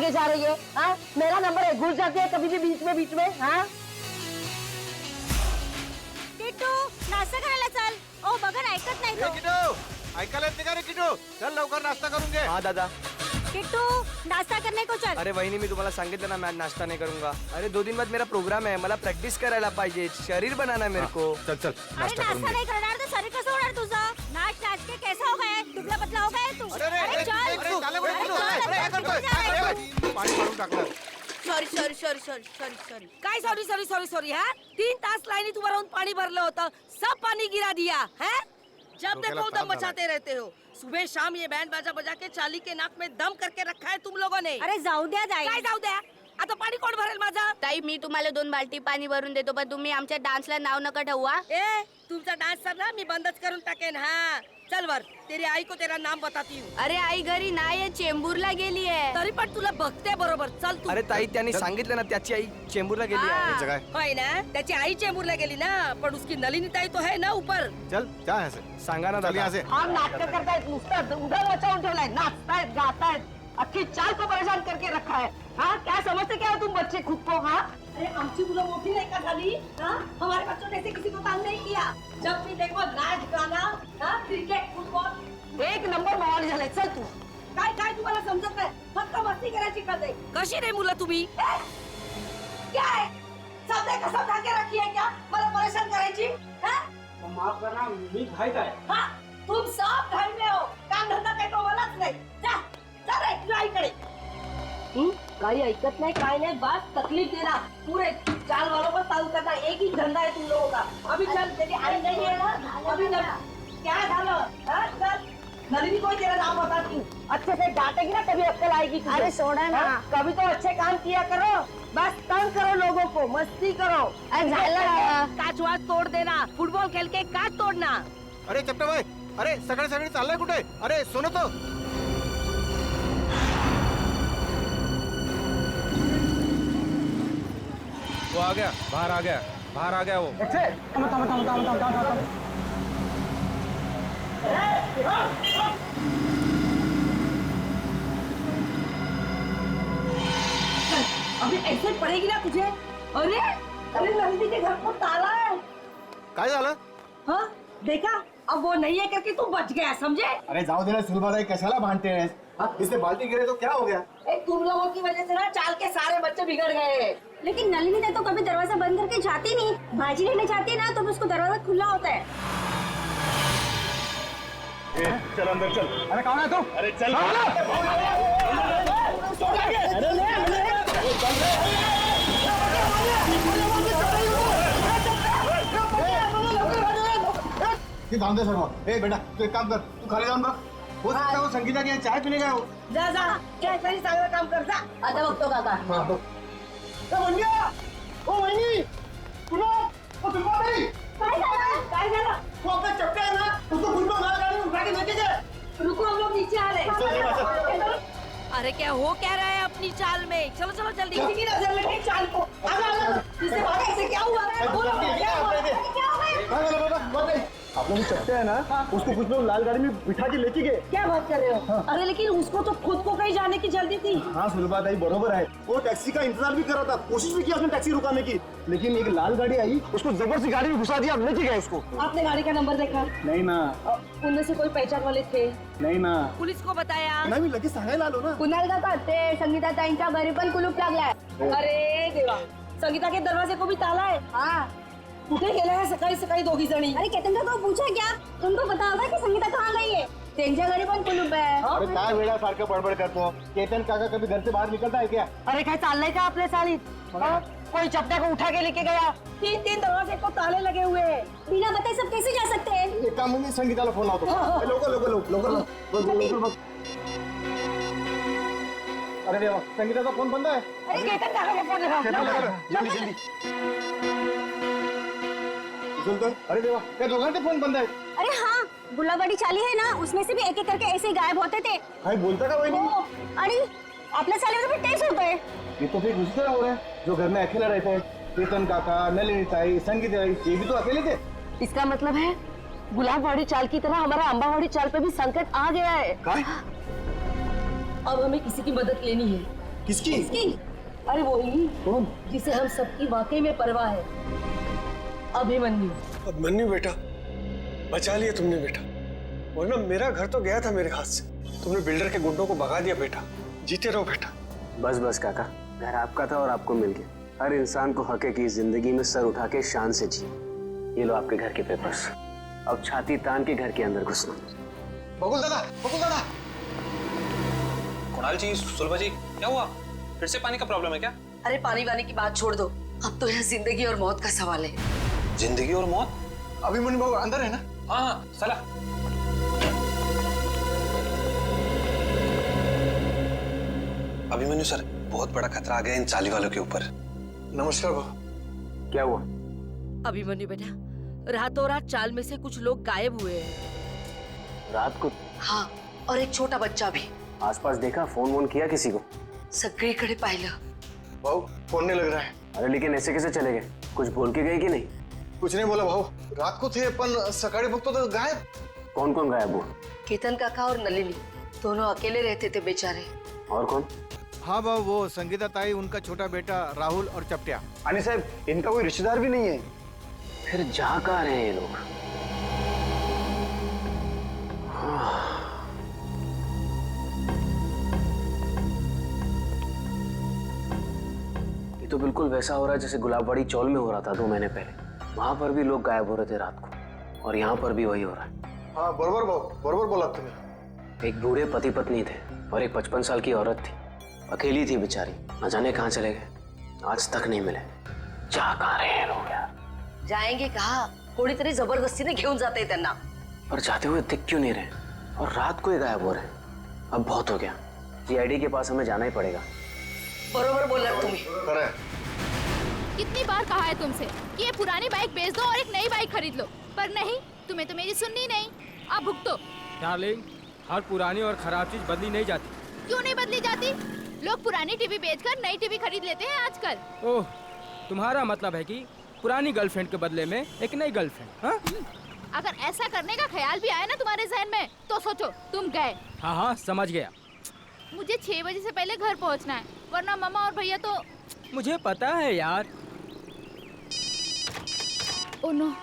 आगे जा रही है? हाँ, मेरा नंबर है, घुस जाती है कभी भी बीच में। हाँ, किट्टू नाश्ता करायला चल. ओ बघा ना, ऐकत नाही तो. किटू ऐकायला येते का रे किटू? चल लवकर नाश्ता करून घे. हाँ दादा. किट्टू नाश्ता करने को चल. अरे वहिनी, मी तुम्हाला सांगितलं ना, मैं नाश्ता नहीं करूंगा. अरे 2 दिन बाद मेरा प्रोग्राम है, मला प्रैक्टिस करायला पाहिजे, शरीर बनाना है मेरे को. चल चल अरे नाश्ता करून नाश्ता घे. नाही करणार तर शरीर कसं होणार तुझं? नाच के कैसा हो गया? दुबला पतला हो गया तू. अरे अरे चल. अरे चाले कुठे किटू? चल, अरे काय करतोय? चल, चल, अरे, पाणी मारून टाकलं. सॉरी. काय सॉरी हा? 3 तास लाईनीत उभं राहून पाणी भरलं होतं, सब पानी गिरा दिया है. जब देखो डोक्याला उधर ताप मचाते रहते हो. सुबह शाम ये बैंड बाजा बजा के चाली के नाक में दम करके रखा है तुम लोगों ने. अरे जाऊ द्या काय जाई. जाऊ द्या, आता पाणी कोण भरेल माझं? ताई मी तुम्हाला 2 बाल्टी पाणी भरून देतो, पण तुम्ही आमच्या डान्सला नाव नका ठेवू. ए, तुमचा डान्स सर ना मी बंदच करून टाकेन. हा चल वर, तेरी आई को तेरा नाम बताती हूँ. अरे आई घरी नाही, चेंबूरला गेली आहे. तरी पण तुला बघते बरोबर. चल तू. अरे ताई, त्यांनी सांगितलं ना, त्याची आई चेंबूरला गेली आहे. याचं काय? होय ना, त्याची आई चेंबूरला गेली ना, पण उसकी नलिनी ताई तो है ना ऊपर. चल जा यहाँ से. सांगा ना चल यहाँ दादा. से. हम नाटक करतायत, नुसतं उधर मचावून ठेवलाय, नाचतायत गातायत, अख्खी चाल को परेशान करके रखा है. हाँ, क्या समझते क्या हो तुम बच्चे खुद को? हाँ, अरे आमची मुलं मोठी नाही का झाली? हाँ, हमारे बच्चों ने ऐसे किसी को तंग नहीं किया. जब भी देखो नाच गाना, हाँ, क्रिकेट फुटबॉल, एक नंबर माहोल झालाय. चल तू. काय तुम्हाला समजत नाही, फक्त मस्ती करायची कळते. कशी रे मुलं तुम्ही? क्या है? सब ने कसम खा के रखी है क्या? मला परेशान करायची? हाँ? माफ करना, मी घाईत आहे. हाँ, तुम सब घर में हो, काम धंदा काही तो मलाच नाही. जा रे तुझ्या आईकडे. काही ऐकत नाही, काय नाही, बस तकलीफ देना. पूरे चाल वालों पर ताल करना, एक ही धंधा है तुम लोगों का. अभी चल, तेरी आई नहीं है ना, अभी चल. क्या झालं? हाँ, चल. नलिनी को तेरा नाम बताती हूँ. अच्छे से डांटेगी ना तभी अक्कल आएगी तुझे. अरे सोडा ना. हाँ, कभी तो अच्छे काम किया करो. बस तंग करो लोगों को, मस्ती करो. काच वाच तोड़ देना, फुटबॉल खेल के काच तोड़ना. अरे चपटे भाई, अरे सगळे सगळे चाललंय कुठे? अरे सुनो तो. वो आ गया, बाहर आ गया वो. अभी ऐसे पड़ेगी ना तुझे. अरे अरे नंदी के घर को ताला है. काय झालं? हाँ, देखा, अब वो नहीं है करके तू बच गया, समझे? अरे जाओ देना सुलभाई, कशाला भांडते हैं? इससे बाल्टी गिरे तो क्या हो गया? तुम लोगों की वजह से ना चाल के सारे बच्चे बिगड़ गए. लेकिन नलिनी ने तो कभी दरवाजा बंद करके जाती नहीं. भाजी लेने जाती है ना तो उसको दरवाजा खुला होता है. चल अंदर चल. अरे कौन है तू? अरे चल. बांधे सर्व. ए बेटा, तू एक काम कर, तू खाली जाऊन बघ. हो सकता है वो संगीता के यहाँ चाय पीने गया हो. जा जा, क्या सही चांगलं काम कर जा. आता बघतो काका. हाँ, तो. ओ वहिनी, सुनो, ओ सुलभाई, काय झालं? वो अपना चपटा है ना, उसको फुटबॉल मार गाड़ी में उठा के लेके गए. रुको, हम लोग नीचे आ रहे हैं. चल. अरे क्या हो क्या रहा है अपनी चाल में? चलो चलो जल्दी. किसी की नजर लगी चाल को. आजा. इससे भागे, ऐसे क्या हुआ? बोलो, क्या हुआ? क्या हुआ? आपने जो चपटे है ना, उसको कुछ लोग लाल गाड़ी में बिठा के लेके गए. क्या बात कर रहे हो? अरे लेकिन उसको तो खुद को कहीं जाने की जल्दी थी. हाँ सुलभाताई बरोबर है. वो टैक्सी का इंतजार भी कर रहा था, कोशिश भी की उसने टैक्सी रुकाने की, लेकिन एक लाल गाड़ी आई, उसको जबरदस्ती गाड़ी में घुसा दिया, लेके गए उसको. आपने गाड़ी का नंबर देखा? नहीं ना. उनमें से कोई पहचान वाले थे? नहीं ना. पुलिस को बताया? नाही, मी लगेच सांगायला आलो ना. कुणाल काका, ते संगीता ताईंच्या घरी पण कुलूप लागलाय. अरे देवा, संगीता के दरवाजे को भी ताला है. हाँ. कुठे गेला है सकाळी सकाळी दोघी जणी? अरे केतन काका को पूछा क्या? तुमको पता होगा कि संगीता कहाँ गई है? त्यांच्या घरी पण कुलूप आहे. अरे काय वेळासारखं बडबड करतो. केतन काका कभी घर से बाहर निकलता है क्या? अरे काय चाललंय का आपल्या चालीत? कोई चपटा को उठा के लेके गया. 3 दरवाजे को ताले लगे हुए हैं. बिना बताए सब कैसे जा सकते हैं? एक काम मी संगीताला फोन लावतो. लवकर बघ. अरे देवा, संगीताचा फोन बंद आहे. अरे केतन काका को फोन लगा. जल्दी. सुनतोय? अरे देवा, त्या दोघांचे फोन बंद आहेत. अरे हाँ, गुलाबड़ी चाली है ना, उसमें से भी एक एक करके ऐसे ही गायब होते थे. काय बोलता का वहिनी? अरे आपल्या चालीवर भी तेज होता है. ये तो फिर दूसरी तरह हो रहा है, जो घर में अकेला रहते हैं. केतन काका, नलिनी ताई, संगीता ताई, ये भी तो अकेले थे. इसका मतलब है गुलाबवाड़ी चाल की तरह हमारा अंबावाड़ी चाल पे भी संकट आ गया है. काय? अब हमें किसी की मदद लेनी है. किसकी? अरे वही जिसे हम सबकी वाकई में परवाह है, अभिमन्यु। अभिमन्यु बेटा, बचा लिया तुमने बेटा, वरना मेरा घर तो गया था मेरे हाथ से। तुमने बिल्डर के गुंडों को भगा दिया बेटा। जीते रहो बेटा। बस बस काका, घर आपका था और आपको मिल गया। हर इंसान को हक है कि इस जिंदगी में सर उठा के शान से जिए। ये लो आपके घर के पेपर्स। अब छाती तान के घर के अंदर घुसना। बकुल दादा, बकुल दादा। कुणाल जी, सुलभा जी, क्या हुआ? फिर से पानी का प्रॉब्लम है क्या? अरे पानी वानी की बात छोड़ दो, अब तो यह जिंदगी और मौत का सवाल है। जिंदगी और मौत? अभिमन्यु बाबू अंदर है ना? हाँ, चला। अभिमन्यु सर, बहुत बड़ा खतरा आ गया इन चाली वालों के ऊपर। नमस्कार बाबू। क्या हुआ? अभिमन्यु बेटा, रातों रात चाल में से कुछ लोग गायब हुए हैं। रात को? हाँ, और एक छोटा बच्चा भी। आसपास देखा, फोन वोन किया किसी को? सगळीकडे पाहिलं। भाऊ फोन नहीं लग रहा है। अरे लेकिन ऐसे कैसे चले गए? कुछ बोल के गए कि नहीं? कुछ नहीं बोला भाऊ, रात को थे पण सकाळी बघतो तो गायब। कौन कौन गायब हुआ? केतन काका और नलिनी दोनों अकेले रहते थे बेचारे। और कौन? हाँ बाबू, वो संगीता ताई, उनका छोटा बेटा राहुल और चपटिया। आणि साहेब, इनका कोई रिश्तेदार भी नहीं है। फिर जा कहाँ रहे हैं ये लोग? ये तो बिल्कुल वैसा हो रहा है जैसे गुलाबबाड़ी चौल में हो रहा था 2 महीने पहले। वहां पर भी लोग गायब हो रहे थे रात को, और यहाँ पर भी वही हो रहा है। हाँ बरोबर भाऊ, बरोबर बोला तुम्हें। एक बूढ़े पति पत्नी थे और एक 55 साल की औरत थी। अकेली थी बेचारी, न जाने कहाँ चले गए, आज तक नहीं मिले। जा कहाँ रहे हैं लोग यार? जाएंगे कहा, कोणीतरी जबरदस्तीने घेऊन जाते त्यांना। पर जाते हुए दिख क्यों नहीं रहे, और रात को ही गायब हो रहे हैं? अब बहुत हो गया, सीआईडी के पास हमें जाना ही पड़ेगा। बरोबर बोला तुम्ही। कितनी बार कहा है तुमसे कि ये पुरानी बाइक बेच दो और एक नई बाइक खरीद लो, पर नहीं, तुम्हें तो मेरी सुननी नहीं। आप भुगतो। डार्लिंग, हर पुरानी और खराब चीज बदली नहीं जाती। क्यों नहीं बदली जाती? लोग पुरानी टीवी बेचकर नई टीवी खरीद लेते हैं आजकल। ओह, तुम्हारा मतलब है कि पुरानी गर्लफ्रेंड के बदले में एक नई गर्लफ्रेंड? हाँ? अगर ऐसा करने का ख्याल भी आया ना तुम्हारे जहन में, तो सोचो तुम गए। हाँ हाँ, समझ गया। मुझे 6 बजे से पहले घर पहुंचना है, वरना मामा और भैया तो। मुझे पता है यार। ओह नो,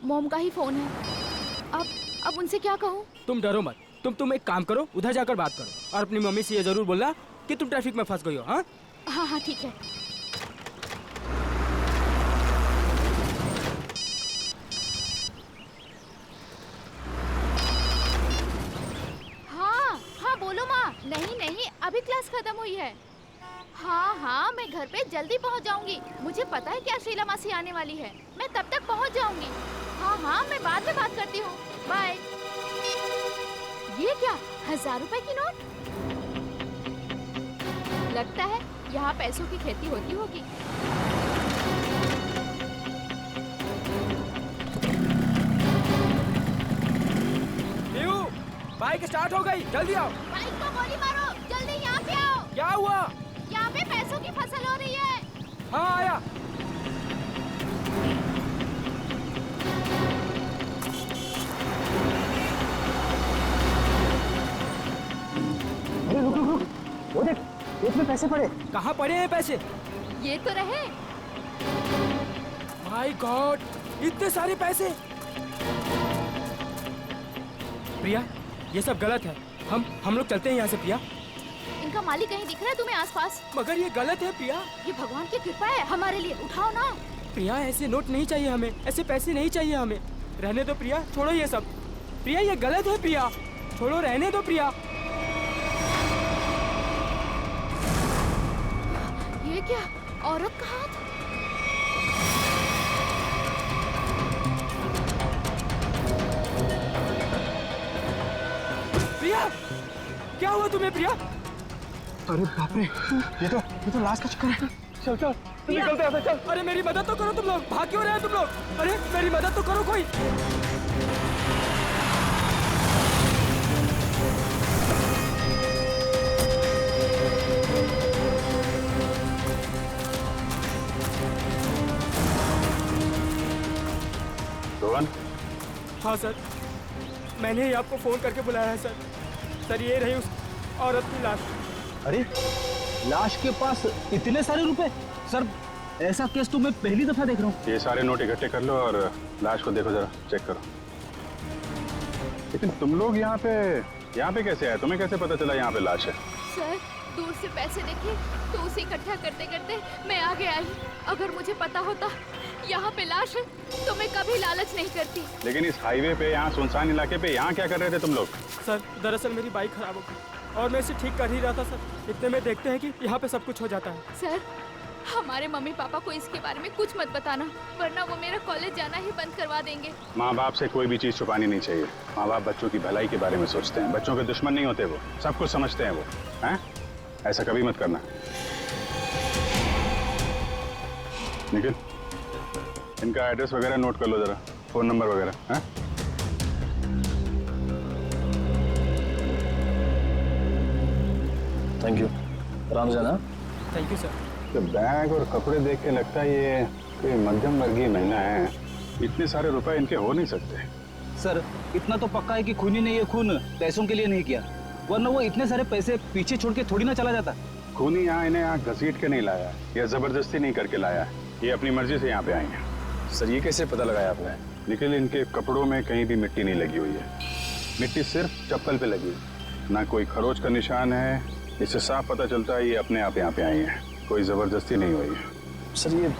मॉम का ही फोन है। अब उनसे क्या कहूँ? तुम डरो मत, तुम एक काम करो, उधर जाकर बात करो और अपनी मम्मी से ये जरूर बोलना कि तुम ट्रैफिक में फंस गई हो। हाँ हाँ हाँ, ठीक है। हाँ हाँ, बोलो माँ। नहीं नहीं, अभी क्लास खत्म हुई है। हाँ हाँ, मैं घर पे जल्दी पहुँच जाऊंगी। मुझे पता है क्या शीला मासी आने वाली है, मैं तब तक पहुँच जाऊंगी। हाँ हाँ, मैं बाद में बात करती हूँ। बाय। ये क्या, 1000 रुपए की नोट? लगता है यहाँ पैसों की खेती होती होगी। बाइक स्टार्ट हो गई, जल्दी आओ। बाइक को गोली मारो, जल्दी यहाँ पे आओ। क्या हुआ? यहाँ पे पैसों की फसल हो रही है। हाँ आया। अरे रुक रुक रुक, वो देख, इसमें पैसे पड़े। कहाँ पड़े हैं पैसे? ये तो रहे। माय गॉड, इतने सारे पैसे। प्रिया, ये सब गलत है। हम लोग चलते हैं यहाँ से प्रिया। इनका मालिक कहीं दिख रहा है तुम्हें आसपास? मगर ये गलत है प्रिया। ये भगवान की कृपा है हमारे लिए, उठाओ ना। प्रिया, ऐसे नोट नहीं चाहिए हमें, ऐसे पैसे नहीं चाहिए हमें। रहने दो प्रिया, छोड़ो ये सब। प्रिया, ये गलत है प्रिया, छोड़ो, रहने दो प्रिया। ये क्या, औरत का हाथ? प्रिया, क्या हुआ तुम्हें प्रिया? अरे बाप रे, ये तो लाश का चक्कर है। चल चल, निकलते हैं, चल। अरे मेरी मदद तो करो तुम लोग, भाग क्यों रहे हो तुम लोग? अरे मेरी मदद तो करो कोई। रोहन? हाँ सर, मैंने ही आपको फोन करके बुलाया है सर। सर, ये रही उस औरत की लाश। अरे लाश के पास इतने सारे रुपए? सर ऐसा केस तो मैं पहली दफा देख रहा हूँ। ये सारे नोट इकट्ठे कर लो और लाश को देखो जरा, चेक करो। लेकिन तुम लोग यहाँ पे कैसे आए? तुम्हें कैसे पता चला यहाँ पे लाश है? सर दूर से पैसे देखे तो उसे इकट्ठा करते करते मैं आगे आई। अगर मुझे पता होता यहाँ पे लाश है तो मैं कभी लालच नहीं करती। लेकिन इस हाईवे पे, यहाँ सुनसान इलाके पे, यहाँ क्या कर रहे थे तुम लोग? सर दरअसल मेरी बाइक खराब हो गई और मैं इसे ठीक कर ही रहा था सर। इतने में देखते हैं कि यहाँ पे सब कुछ हो जाता है। सर हमारे मम्मी पापा को इसके बारे में कुछ मत बताना, वरना वो मेरा कॉलेज जाना ही बंद करवा देंगे। माँ बाप से कोई भी चीज छुपानी नहीं चाहिए। माँ बाप बच्चों की भलाई के बारे में सोचते हैं, बच्चों के दुश्मन नहीं होते, वो सब कुछ समझते हैं वो, हैं? ऐसा कभी मत करना। निखिल, इनका एड्रेस वगैरह नोट कर लो जरा, फोन नंबर वगैरह, हैं? थैंक यू, आराम से ना। Thank you sir. तो बैग और कपड़े देख के लगता है ये कोई मध्यम वर्गीय महिला है। इतने सारे रुपए इनके हो नहीं सकते। सर इतना तो पक्का है कि खूनी ने ये खून पैसों के लिए नहीं किया, वरना वो इतने सारे पैसे पीछे छोड़ के थोड़ी ना चला जाता। खूनी यहाँ इन्हें यहाँ घसीट के नहीं लाया या जबरदस्ती नहीं करके लाया, ये अपनी मर्जी से यहाँ पे आए हैं। सर ये कैसे पता लगाया आपने? निखिल, इनके कपड़ों में कहीं भी मिट्टी नहीं लगी हुई है, मिट्टी सिर्फ चप्पल पे लगी है, ना कोई खरोच का निशान है। इससे साफ पता चलता है ये अपने आप यहाँ पे आई हैं, कोई जबरदस्ती नहीं हुई है। सर ये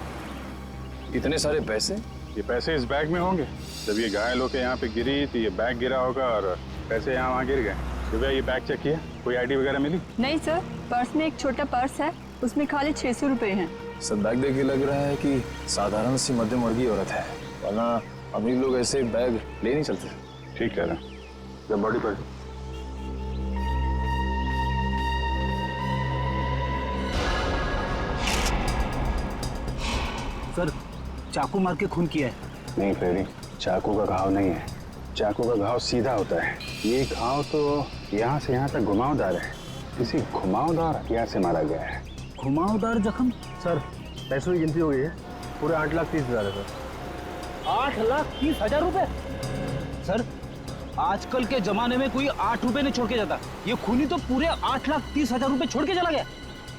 इतने सारे पैसे? ये पैसे इस बैग में होंगे। जब ये घायल होकर यहाँ पे गिरी तो ये बैग गिरा होगा और पैसे यहाँ वहाँ गिर गए। तो ये बैग चेक किया, कोई आईडी वगैरह मिली? नहीं सर, पर्स में एक छोटा पर्स है, उसमें खाली 600 रुपए हैं। सर बैग देख के लग रहा है कि साधारण सी मध्यम वर्गीय औरत है, वरना अमीर लोग ऐसे बैग ले नहीं चलते। ठीक कह रहा हूँ। जब बॉडी पर सर चाकू मार के खून किया है। नहीं फ्रेडी, चाकू का घाव नहीं है, चाकू का घाव सीधा होता है। ये घाव तो यहाँ से यहाँ तक घुमावदार है, किसी घुमावदार हथियार से मारा गया है। घुमावदार जख्म? सर पैसों की गिनती हो गई है, पूरे 8,30,000 है सर। 8,30,000 रुपए? सर आजकल के जमाने में कोई 8 रुपए नहीं छोड़ के जाता, ये खूनी तो पूरे 8,30,000 रुपए छोड़ के चला गया।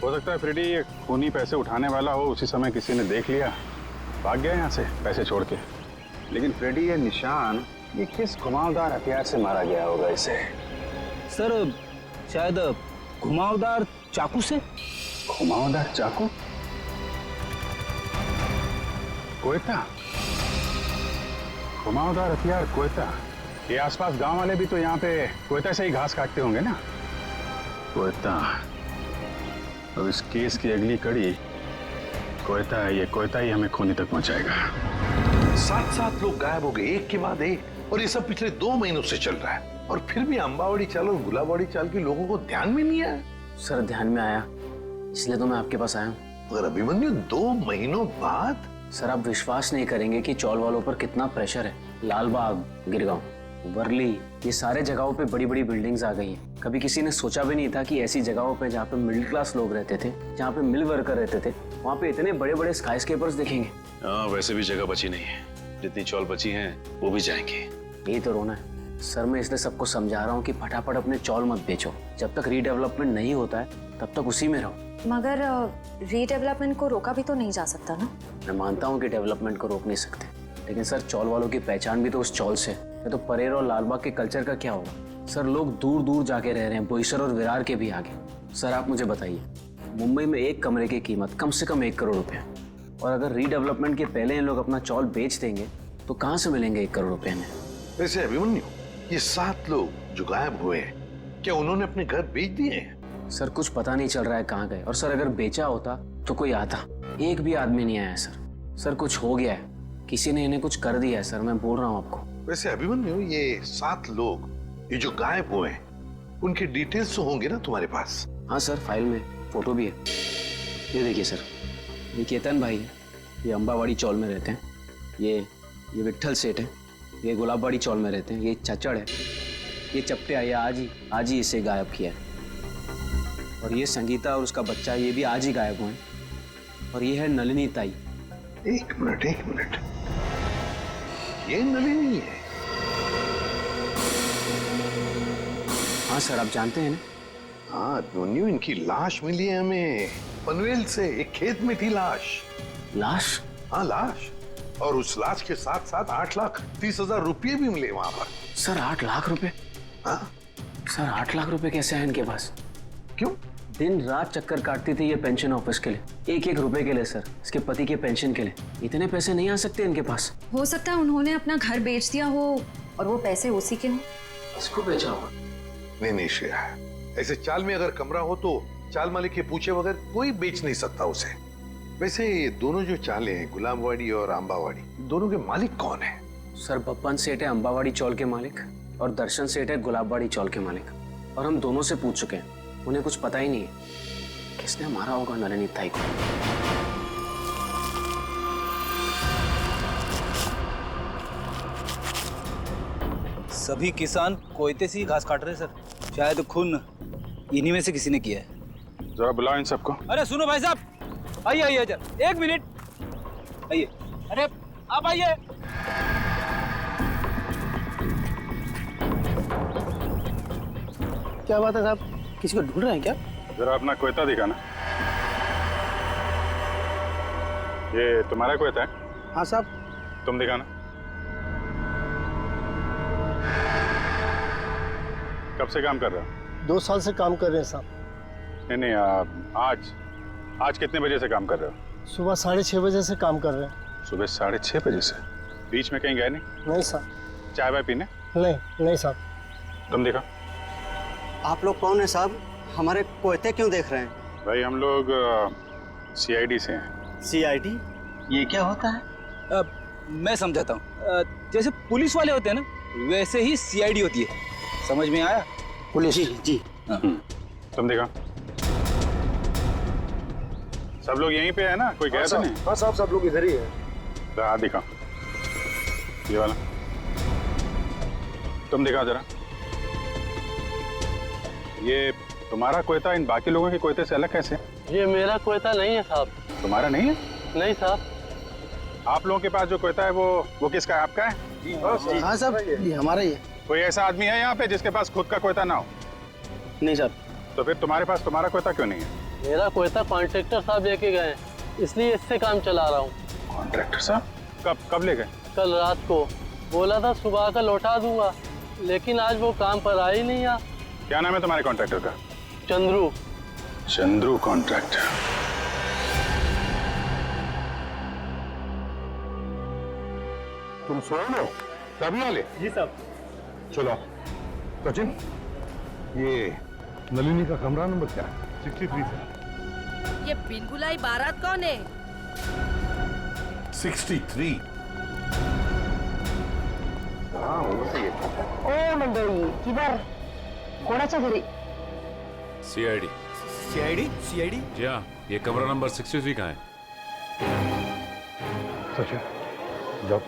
हो सकता है फ्रेडी ये खूनी पैसे उठाने वाला हो, उसी समय किसी ने देख लिया, भाग गया यहाँ से पैसे छोड़ के। लेकिन फ्रेडी ये निशान, ये किस घुमावदार हथियार से मारा गया होगा इसे? सर शायद घुमावदार चाकू से। घुमावदार चाकू? कोयता? घुमावदार हथियार कोयता? ये आसपास गांव वाले भी तो यहाँ पे कोयता से ही घास काटते होंगे ना। कोयता। अब इस केस की अगली कड़ी कोयता है, ये कोयता ही हमें खूनी तक पहुंचाएगा। 7 लोग गायब हो गए एक के बाद एक, और ये सब पिछले 2 महीनों से चल रहा है, और फिर भी अंबावड़ी चाल और गुलाबवाड़ी चाल के लोगों को ध्यान में नहीं आया। सर ध्यान में आया, इसलिए तो मैं आपके पास आया हूँ। मगर अभिमन्यु 2 महीनों बाद? सर आप विश्वास नहीं करेंगे कि चौल वालों पर कितना प्रेशर है। लालबाग, गिरगांव, वर्ली, ये सारे जगहों पे बड़ी बड़ी बिल्डिंग्स आ गई हैं। कभी किसी ने सोचा भी नहीं था कि ऐसी जगहों पे जहाँ पे मिडिल क्लास लोग रहते थे, जहाँ पे मिल वर्कर रहते थे, वहाँ पे इतने बड़े बड़े स्काई स्केपर्स देखेंगे। हाँ वैसे भी जगह बची नहीं है, जितनी चौल बची हैं वो भी जाएंगे। यही तो रोना है सर। मैं इसलिए सबको समझा रहा हूँ कि फटाफट अपने चौल मत बेचो, जब तक रीडेवलपमेंट नहीं होता है तब तक उसी में रहो। मगर रीडेवलपमेंट को रोका भी तो नहीं जा सकता ना। मैं मानता हूँ कि डेवलपमेंट को रोक नहीं सकते, लेकिन सर चौल वालों की पहचान भी तो उस चौल से। तो परेर और लालबाग के कल्चर का क्या होगा? सर लोग दूर दूर जाके रह रहे हैं, बोईसर और विरार के भी आगे। सर आप मुझे बताइए, मुंबई में एक कमरे की कीमत कम से कम 1 करोड़ रुपए है, और अगर रीडेवलपमेंट के पहले इन लोग अपना चौल बेच देंगे तो कहाँ से मिलेंगे 1 करोड़ रुपए में? वैसे अभिमन्यु, ये 7 लोग जो गायब हुए हैं, क्या उन्होंने अपने घर बेच दिए हैं? सर कुछ पता नहीं चल रहा है कहाँ गए, और सर अगर बेचा होता तो कोई आता। एक भी आदमी नहीं आया सर। सर कुछ हो गया है, किसी ने इन्हें कुछ कर दिया है सर, मैं बोल रहा हूँ आपको। वैसे अभिमन्यु, ये 7 लोग ये जो गायब हुए हैं, उनके डिटेल्स तो होंगे ना तुम्हारे पास? हाँ सर, फाइल में फोटो भी है। ये देखिए सर, ये केतन भाई है, ये अंबावाड़ी चौल में रहते हैं। ये विट्ठल सेठ है, ये गुलाबवाड़ी चौल में रहते हैं। ये चचड़ है, ये चपटे आया आज ही इसे गायब किया है। और ये संगीता और उसका बच्चा, ये भी आज ही गायब हुए हैं। और ये है नलिनी ताई। एक मिनट, ये नलिनी है? हाँ सर, आप जानते हैं ना? हाँ दोनियो, इनकी लाश मिली है हमें पनवेल से, एक खेत में थी लाश। लाश? हाँ लाश, और उस लाश के साथ साथ 8,30,000 रुपये भी मिले वहां पर। सर 8 लाख रुपए? हाँ सर 8 लाख रुपए कैसे आए इनके पास? क्यों? दिन रात चक्कर काटती थी ये पेंशन ऑफिस के लिए, एक रुपए के लिए सर, इसके पति के पेंशन के लिए। इतने पैसे नहीं आ सकते इनके पास। हो सकता है उन्होंने अपना घर बेच दिया हो और वो पैसे उसी के हों। इसको बेचा होगा? नहीं श्रेया, ऐसे चाल में अगर कमरा हो तो चाल मालिक के पूछे बगैर कोई बेच नहीं सकता उसे। वैसे ये दोनों जो चालें हैं, गुलाबवाड़ी और अंबावाड़ी, दोनों के मालिक कौन है? सर बप्पन सेठ है अंबावाड़ी चौल के मालिक, और दर्शन सेठ है गुलाबवाड़ी चौल के मालिक। और हम दोनों से पूछ चुके हैं, उन्हें कुछ पता ही नहीं है किसने मारा होगा नलिनी ताई को। सभी किसान कोयते से ही घास काट रहे हैं सर। शायद खून इन्हीं में से किसी ने किया है। जरा बुलाओ इन सबको। अरे सुनो भाई साहब, आइए आइए जरा, 1 मिनट आइए। अरे आप आइए। क्या बात है साहब, किसी को ढूंढ रहे हैं क्या? जरा अपना कोयता दिखाना। ये तुम्हारा कोयता है? हाँ साहब। तुम दिखाना। कब से काम कर रहे हो? 2 साल से काम कर रहे हैं साहब। नहीं, आज कितने बजे से काम कर रहे हो? सुबह 6:30 बजे से काम कर रहे हैं। सुबह 6:30 बजे से? बीच में कहीं गए नहीं? नहीं साहब। चाय वाय पीने? नहीं साहब। तुम देखा। आप लोग कौन है साहब? हमारे कोयते क्यों देख रहे हैं? भाई हम लोग CID से हैं। CID? ये क्या होता है? मैं समझाता हूँ। जैसे पुलिस वाले होते हैं ना, वैसे ही CID होती है। समझ में आया? पुलिस? जी। तुम देखा। सब लोग यहीं पे है ना? कोई गया तो नहीं? हाँ साहब, सब लोग इधर ही है। हाँ दिखा, ये वाला। तुम दिखा जरा। ये तुम्हारा कोयता इन बाकी लोगों के कोयते से अलग कैसे? ये मेरा कोयता नहीं है साहब। तुम्हारा नहीं है? नहीं साहब। आप लोगों के पास जो कोयता है वो किसका है? आपका है? हाँ साहब, ये हमारा ही है। कोई ऐसा आदमी है यहाँ पे जिसके पास खुद का कोयता ना हो? नहीं साहब। तो फिर तुम्हारे पास तुम्हारा कोयता क्यों नहीं है? मेरा कोयता कॉन्ट्रैक्टर साहब लेके गए, इसलिए इससे काम चला रहा हूँ। कॉन्ट्रैक्टर साहब? कब ले गए? कल रात को। बोला था सुबह का लौटा दूंगा, लेकिन आज वो काम पर आ ही नहीं। क्या नाम है तुम्हारे कॉन्ट्रैक्टर का? चंद्रू। चंद्रू कॉन्ट्रैक्टर। तुम सोए हो? चाबी वाले? जी साहब। चलो सचिन, ये नलिनी का कमरा नंबर क्या है? 63 से। ये बिनबुलाई बारात कौन है? 63। हाँ वो सही है। ओ मंडळी, किधर? कोणाच्या घरी? CID। CID? जी हाँ, ये कमरा नंबर 63 का है। सचिन जाओ।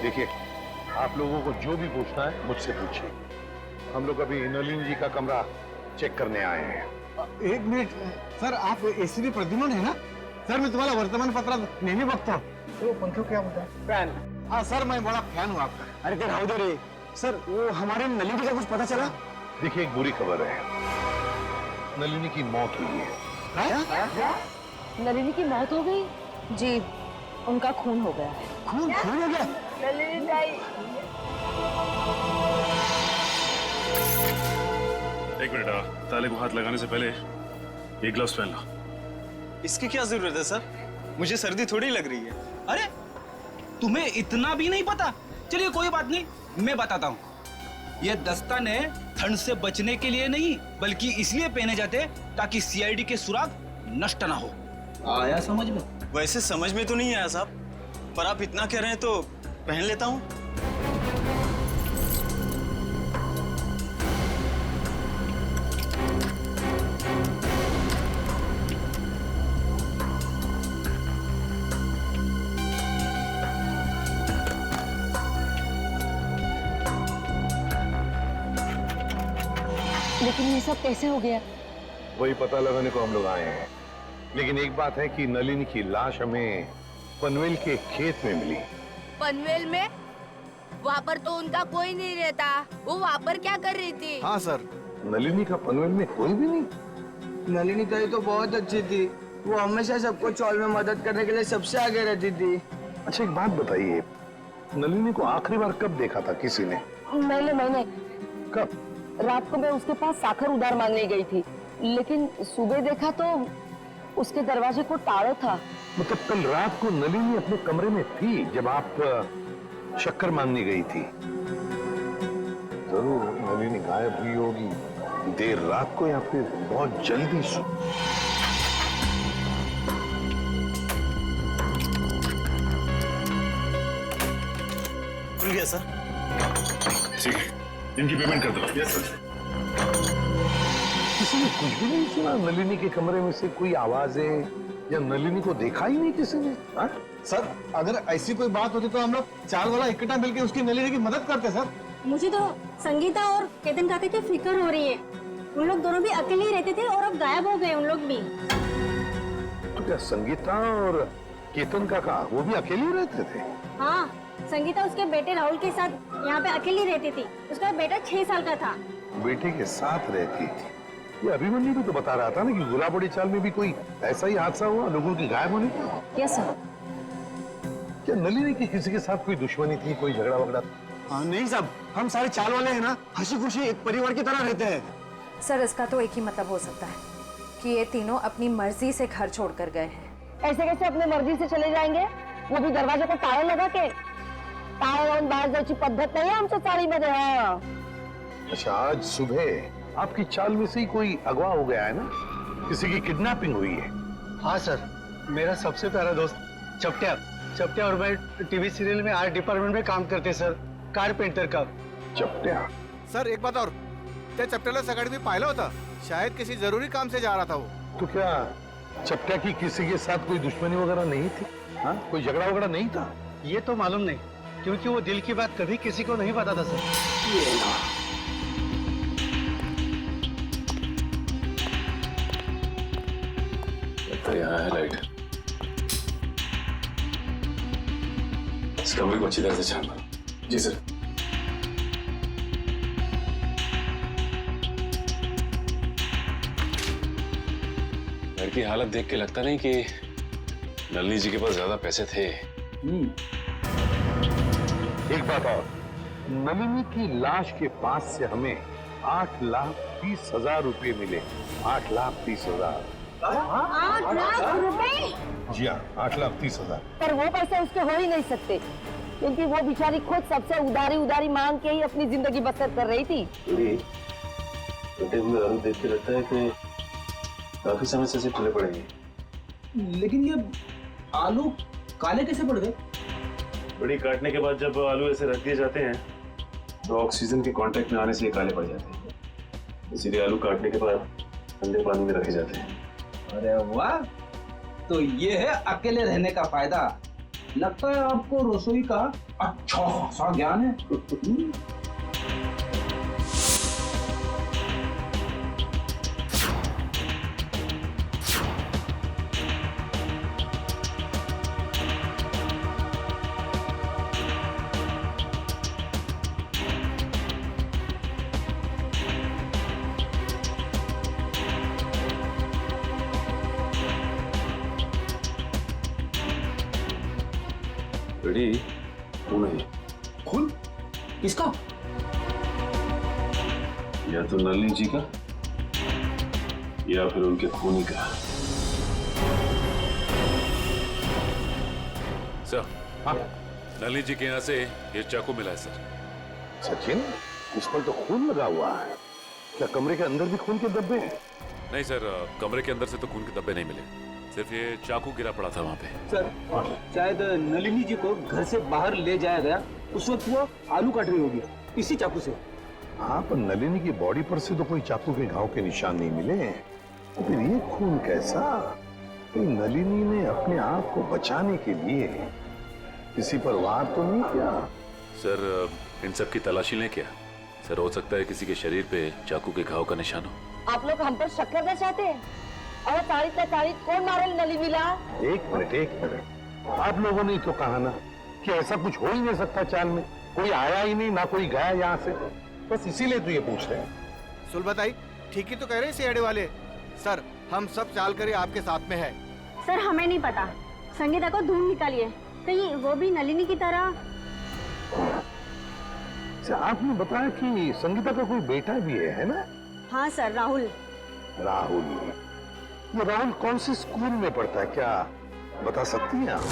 देखिए, आप लोगों को जो भी पूछना है मुझसे पूछिए। हम लोग अभी नलिनी जी का कमरा चेक करने आए हैं। 1 मिनिट सर, आप ACP प्रद्युमन है ना? सर मैं तुम्हाला वर्तमानपत्रात नेहमी बघतो। तो पंखो क्या होता है? फैन। हाँ सर, मैं बड़ा फैन हूँ आपका। अरे ते राहू दे रे सर, वो हमारे नलिनी का कुछ पता चला? देखिए, एक बुरी खबर है, नलिनी की मौत हुई है। नलिनी की मौत हो गई? जी, उनका खून हो गया है। खून हो गया? नलिनी ताई। एक मिनट, ताले को हाथ लगाने से पहले ये ग्लव्स पहन लो। इसकी क्या जरूरत है सर? मुझे सर्दी थोड़ी लग रही है। अरे तुम्हें इतना भी नहीं पता? चलिए कोई बात नहीं, मैं बताता हूँ। ये दस्ताने ठंड से बचने के लिए नहीं, बल्कि इसलिए पहने जाते ताकि CID के सुराग नष्ट ना हो। आया समझ में? वैसे समझ में तो नहीं आया साहब, पर आप इतना कह रहे हैं तो पहन लेता हूँ। लेकिन ये सब कैसे हो गया? वही पता लगाने को हम लोग आए हैं। लेकिन एक बात है कि नलिनी की लाश हमें पनवेल के खेत में मिली। पनवेल में? वहाँ पर तो उनका कोई नहीं रहता। वो वहाँ पर क्या कर रही थी? हाँ सर। नलिनी का पनवेल में कोई भी नहीं। नलिनी ताई तो बहुत अच्छी थी, वो हमेशा सबको चौल में मदद करने के लिए सबसे आगे रहती थी। अच्छा एक बात बताइए, नलिनी को आखिरी बार कब देखा था किसी ने? मैंने कब? रात को मैं उसके पास साखर उधार मांगने गई थी, लेकिन सुबह देखा तो उसके दरवाजे को ताला था। मतलब कल रात को नलिनी अपने कमरे में थी जब आप शक्कर मांगने गई थी? जरूर नलिनी गायब हुई होगी देर रात को या फिर बहुत जल्दी खुल गया सर। ठीक है, इनकी पेमेंट कर दो। Yes sir. किसी ने कुछ भी नहीं सुना? नलिनी के कमरे में से कोई आवाजें या नलिनी को देखा ही नहीं किसी ने? हा? सर अगर ऐसी कोई बात होती तो हम लोग चाल वाला इकट्ठा मिलकर उसकी नलिनी की मदद करते सर। मुझे तो संगीता और केतन काका की फिक्र हो रही है। उन लोग दोनों भी अकेले ही रहते थे और अब गायब हो गए उन लोग भी। तो क्या संगीता और केतन काका वो भी अकेले ही रहते थे? हाँ, संगीता उसके बेटे राहुल के साथ यहाँ पे अकेली रहती थी। उसका बेटा 6 साल का था। बेटे के साथ रहती थी। ये अभिमन्यु भी तो बता रहा था ना कि गुलाबड़ी चाल में भी कोई ऐसा ही हादसा हुआ लोगों के गायब होने का। Yes sir. क्या नलिनी की किसी के साथ कोई दुश्मनी थी, कोई झगड़ा वगड़ा? हाँ नहीं साहब, हम सारे चाल वाले हैं ना, हंसी खुशी एक परिवार की तरह रहते हैं। सर इसका तो एक ही मतलब हो सकता है कि ये तीनों अपनी मर्जी से घर छोड़कर गए हैं। ऐसे कैसे अपनी मर्जी से चले जाएंगे? वो भी दरवाजे को ताला लगा के। ताला लावून बाहेर जायची पद्धत नाही आमच्या चाळीमध्ये। हाँ। अच्छा आज सुबह आपकी चाल में से ही कोई अगवा हो गया है ना? किसी की किडनैपिंग हुई है? हाँ सर, मेरा सबसे प्यारा दोस्त चपटिया और मैं टीवी सीरियल में आर्ट डिपार्टमेंट में काम करते सर, कारपेंटर का। चपटिया? सर एक बात और, त्या चपट्याला सकाळी मी पाहिलं होतं, शायद किसी जरूरी काम से जा रहा था वो। तो क्या चपटिया की किसी के साथ कोई दुश्मनी वगैरह नहीं थी? हाँ कोई झगड़ा वगैरह नहीं था? ये तो मालूम नहीं, क्योंकि वो दिल की बात कभी किसी को नहीं बताता सर। तो यहाँ है लाइट। इस कमरे को अच्छी तरह से छान मारो। जी सर। घर की हालत देख के लगता नहीं कि नलिनी जी के पास ज्यादा पैसे थे। एक बात और, नलिनी की लाश के पास से हमें 8,30,000 रुपए मिले। 8,30,000। 8 लाख रुपए? जी हाँ, 8,30,000। पर वो पैसे उसके हो ही नहीं सकते, क्योंकि वो बेचारी खुद सबसे उधारी मांग के ही अपनी जिंदगी बसर कर रही थी। कटे हुए आलू देख के लगता है कि काफी समय से टूटे पड़ेंगे। लेकिन ये आलू काले कैसे पड़ गए? बड़ी काटने के बाद जब आलू ऐसे रख दिए जाते हैं तो ऑक्सीजन के कांटेक्ट में आने से ये काले पड़ जाते हैं, इसीलिए आलू काटने के बाद ठंडे पानी में रखे जाते हैं। अरे वाह, तो ये है अकेले रहने का फायदा। लगता है आपको रसोई का अच्छा खासा ज्ञान है। रेडी? खून है। खून? किसका? या तो नलिनी जी का या फिर उनके खूनी का। सर, हाँ, नलिनी जी के यहाँ से ये चाकू मिला है सर। सचिन, इस पर तो खून लगा हुआ है। क्या कमरे के अंदर भी खून के धब्बे हैं? नहीं सर, कमरे के अंदर से तो खून के धब्बे नहीं मिले, सिर्फ ये चाकू गिरा पड़ा था वहाँ पे। सर, शायद नलिनी जी को घर से बाहर ले जाया गया, उस वक्त वो आलू काट रही होगी इसी चाकू से। हाँ, पर नलिनी की बॉडी पर से तो कोई चाकू के घाव के निशान नहीं मिले, तो फिर ये खून कैसा? नलिनी ने अपने आप को बचाने के लिए किसी पर वार तो नहीं किया? सर, इन सब की तलाशी लें क्या? सर, हो सकता है किसी के शरीर पे चाकू के घाव का निशान हो। आप लोग हम पर शक करना चाहते हैं? और तारीख कौन मारेल नलिनीला? एक मिनट, आप लोगों ने तो कहा ना कि ऐसा कुछ हो ही नहीं सकता चाल में। कोई आया ही नहीं, ना कोई गया यहाँ से, बस इसीलिए तो ये पूछ रहे हैं। सुल बताई, ठीक ही तो कह रहे हैं सीआईडी वाले। सर, हम सब चाल कर आपके साथ में है। सर हमें नहीं पता, संगीता को ढूंढ निकालिए, कहीं वो भी नलिनी की तरह। आपने बताया कि संगीता का कोई बेटा भी है ना? हाँ सर, राहुल। राहुल, ये राहुल कौन से स्कूल में पढ़ता है, क्या बता सकती हैं आप?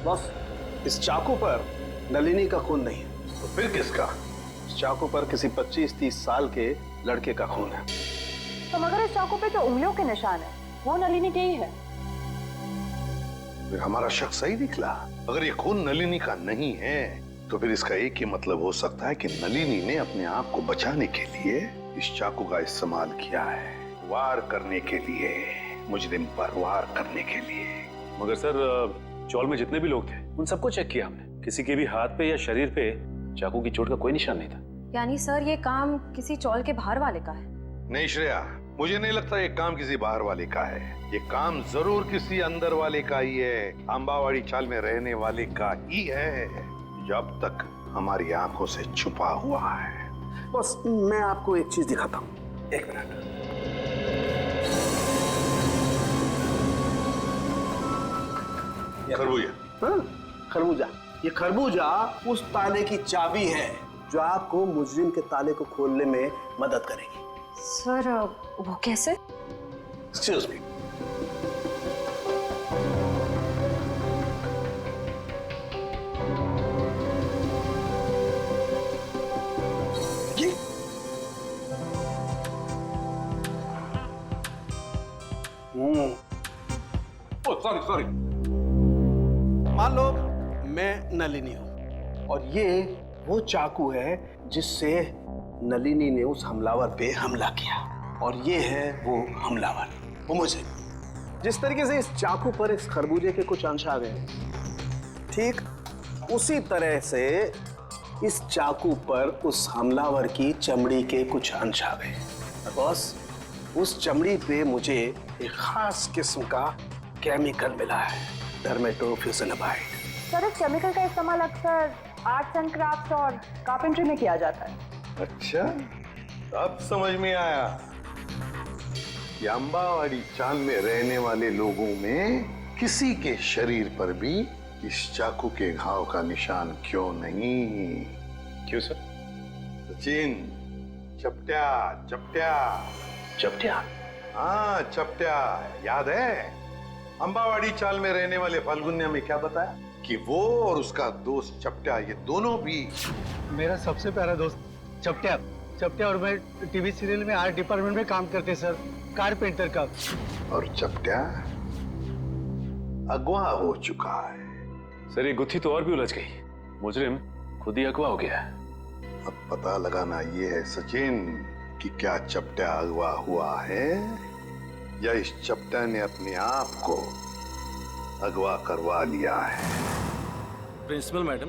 बॉस, इस चाकू पर नलिनी का खून नहीं है। तो फिर किसका? इस चाकू पर किसी 25-30 साल के लड़के का खून है। तो मगर इस चाकू पे जो उंगलियों के निशान है वो नलिनी के ही है। फिर हमारा शक सही निकला। अगर ये खून नलिनी का नहीं है तो फिर इसका एक ही मतलब हो सकता है कि नलिनी ने अपने आप को बचाने के लिए इस चाकू का इस्तेमाल किया है, वार करने के लिए, मुजरिम पर वार करने के लिए। मगर सर, चौल में जितने भी लोग थे उन सबको चेक किया हमने, किसी के भी हाथ पे या शरीर पे चाकू की चोट का कोई निशान नहीं था। यानी सर ये काम किसी चौल के बाहर वाले का है? नहीं श्रेया, मुझे नहीं लगता ये काम किसी बाहर वाले का है। ये काम जरूर किसी अंदर वाले का ही है, अंबावाड़ी चाल में रहने वाले का ही है, जो अब तक हमारी आंखों से छुपा हुआ है। बस मैं आपको एक चीज दिखाता हूँ, एक मिनट। खरबूजा? हाँ, खरबूजा। ये खरबूजा उस ताले की चाबी है जो आपको मुजरिम के ताले को खोलने में मदद करेगी। सर वो कैसे? Excuse me. सॉरी। मान लो मैं नलिनी हूं और ये वो चाकू है जिससे नलिनी ने उस हमलावर पे हमला किया, और ये है वो हमलावर, वो मुझे। जिस तरीके से इस चाकू पर इस खरबूजे के कुछ अंश आ गए, ठीक उसी तरह से इस चाकू पर उस हमलावर की चमड़ी के कुछ अंश आ गए। बॉस, उस चमड़ी पे मुझे एक खास किस्म का केमिकल मिला है, डर्मेटोफ्यूजिनामाइड। सर इस केमिकल का इस्तेमाल अक्सर आर्ट्स एंड क्राफ्ट्स और कारपेंट्री में किया जाता है। अच्छा, अब समझ में आया कि अंबावाड़ी चाल में रहने वाले लोगों में किसी के शरीर पर भी इस चाकू के घाव का निशान क्यों नहीं। क्यों सर? सचिन, चपट्या चपट्या चपट्या? हाँ चपट्या, याद है? अंबावाड़ी चाल में रहने वाले फाल्गुन्या में क्या बताया कि वो और उसका दोस्त चपट्या, ये दोनों भी। मेरा सबसे प्यारा दोस्त चपट्या। चपट्या और मैं टीवी सीरियल में आर्ट डिपार्टमेंट में काम करते सर, कारपेंटर का। और चपट्या अगवा हो चुका है। सर ये गुत्थी तो और भी उलझ गई, मुजरिम खुद ही अगवा हो गया है। अब पता लगाना ये है सचिन कि क्या चपट्या अगवा हुआ है या इस चपट्या ने अपने आप को अगवा करवा लिया है। प्रिंसिपल मैडम,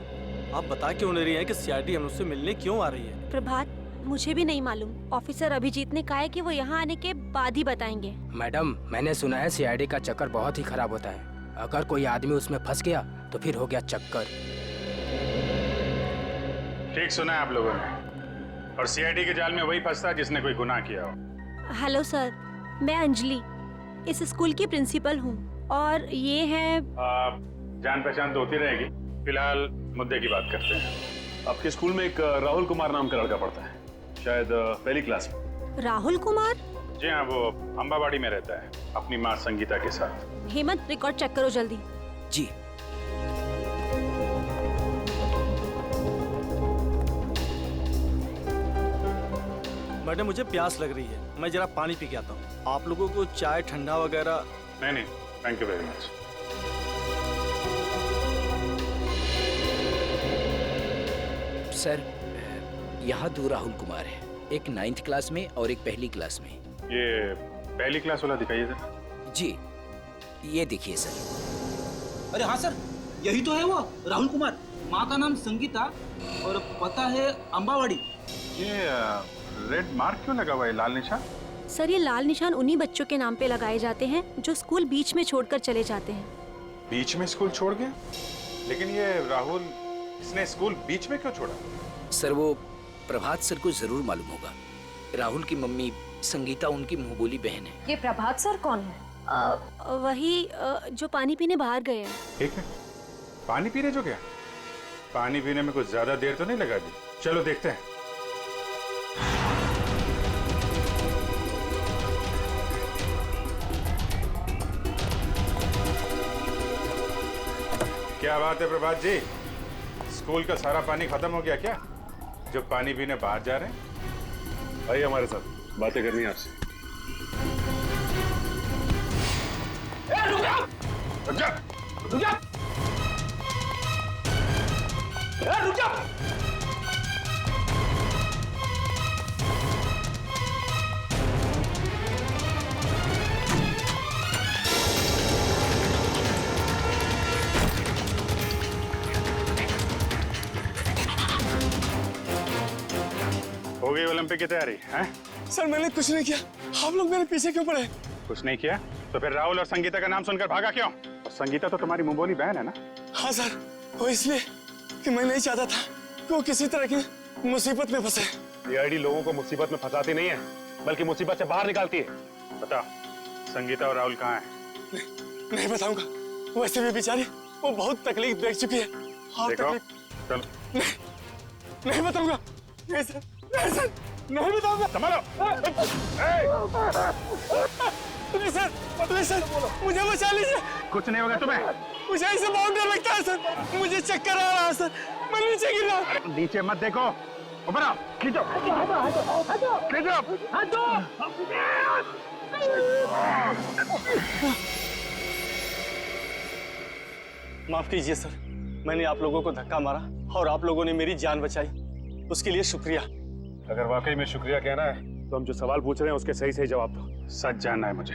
आप बता क्यों नहीं रही हैं कि सीआईडी हम उससे मिलने क्यों आ रही है? प्रभात, मुझे भी नहीं मालूम। ऑफिसर अभिजीत ने कहा है कि वो यहाँ आने के बाद ही बताएंगे। मैडम, मैंने सुना है सीआईडी का चक्कर बहुत ही खराब होता है। अगर कोई आदमी उसमें फंस गया तो फिर हो गया चक्कर। ठीक सुना है आप लोगों ने, और सीआईडी के जाल में वही फंसता है जिसने कोई गुनाह किया हो। हेलो सर, मैं अंजलि इस स्कूल की प्रिंसिपल हूँ और ये है। जान पहचान तो होती रहेगी, फिलहाल मुद्दे की बात करते हैं। आपके स्कूल में एक राहुल कुमार नाम का लड़का पढ़ता है, शायद पहली क्लास में। राहुल कुमार? जी हाँ, वो अंबावाड़ी में रहता है अपनी माँ संगीता के साथ। हेमंत, रिकॉर्ड चेक करो जल्दी। जी। मैडम मुझे प्यास लग रही है, मैं जरा पानी पी के आता हूँ। आप लोगों को चाय ठंडा वगैरह? नहीं, thank you very much. Sir, यहाँ 2 राहुल कुमार है, एक 9th क्लास में और एक पहली क्लास में। ये पहली क्लास वाला दिखाइए सर। जी, ये देखिए सर। अरे हाँ सर, यही तो है वो राहुल कुमार। माँ का नाम संगीता और पता है अम्बावाड़ी। ये रेड मार्क क्यों लगा हुआ है, लाल निशान? सर ये लाल निशान उन्हीं बच्चों के नाम पे लगाए जाते हैं जो स्कूल बीच में छोड़कर चले जाते हैं। बीच में स्कूल छोड़ गया? लेकिन ये राहुल, इसने स्कूल बीच में क्यों छोड़ा? सर वो प्रभात सर को जरूर मालूम होगा। राहुल की मम्मी संगीता उनकी मुंहबोली बहन है। ये प्रभात सर कौन है? वही जो पानी पीने बाहर गए हैं। ठीक है, पानी पीने जो गया? पानी पीने में कुछ ज्यादा देर तो नहीं लगा दी? चलो देखते हैं। क्या बात है प्रभात जी, स्कूल का सारा पानी खत्म हो गया क्या, जो पानी पीने बाहर जा रहे हैं? आइए हमारे साथ, बातें करनी है आपसे। रुक जा! रुक जा! रुक जा! रुक जा! हो गई ओलंपिक की तैयारी हैं? सर मैंने कुछ नहीं किया, आप लोग मेरे पीछे क्यों पड़े? कुछ नहीं किया तो फिर राहुल और संगीता का नाम सुनकर भागा क्यों? और संगीता तो तुम्हारी मुंहबोली बहन है ना? हाँ सर, वो इसलिए कि मैं नहीं चाहता था कि वो किसी तरह की मुसीबत में फंसे। ये आईडी लोगों को मुसीबत में फंसाती नहीं है, बल्कि मुसीबत से बाहर निकालती है। बता, संगीता और राहुल कहाँ हैं? नहीं बताऊंगा, वैसे भी बेचारी वो बहुत तकलीफ देख चुकी है। देखो, चलो। नहीं बताऊंगा, नहीं सर, नहीं सर, नहीं बताऊंगा। संभालो। नहीं सर, नहीं सर, मुझे बचा लीजिए। कुछ नहीं होगा तुम्हें। मुझे ऐसे बहुत डर लगता है सर, मुझे चक्कर आ रहा है सर, मैं नीचे गिर रहा हूँ। नीचे मत देखो, ऊपर आओ, खींचो, खींचो। माफ कीजिए सर, मैंने आप लोगों को धक्का मारा और आप लोगों ने मेरी जान बचाई, उसके लिए शुक्रिया। अगर वाकई में शुक्रिया कहना है तो हम जो सवाल पूछ रहे हैं उसके सही सही जवाब दो। सच जानना है मुझे,